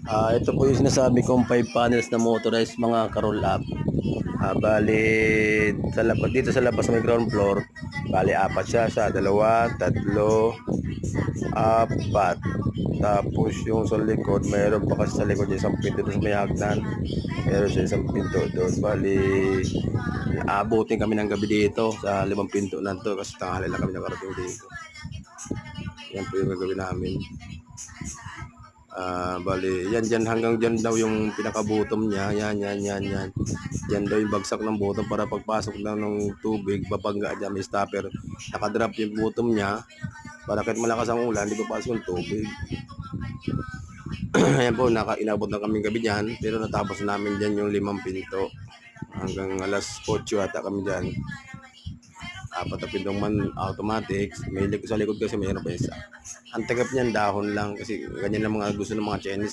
Ito po yung sinasabi kong 5 panels na motorized mga ka-roll up. Bali, sa labas, dito sa labas may ground floor, bali apat siya, dalawa, tatlo, apat. Tapos yung sa likod, mayroon pa kasi sa likod yung isang pinto doon sa may hagdan. Meron siya isang pinto doon. Bali, aabutin kami ng gabi dito sa 5 pinto na to kasi tanghali lang kami nakarating dito. Yan po yung gagawin namin. Bali, yan dyan hanggang dyan daw yung pinakabutom niya. Yan. Dyan daw yung bagsak ng bottom para pagpasok na ng tubig, babangga dyan, may stopper. Nakadrop yung bottom niya para kahit malakas ang ulan, di papasok yung tubig. Ayan po, inabot na kami gabi dyan, pero natapos namin dyan yung 5 pinto. Hanggang alas 8 ata kami dyan. Apat na pintong man automatic. May sa likod kasi mayroon pa isa. Ang tagap niyan dahon lang kasi ganyan lang mga gusto ng mga Chinese.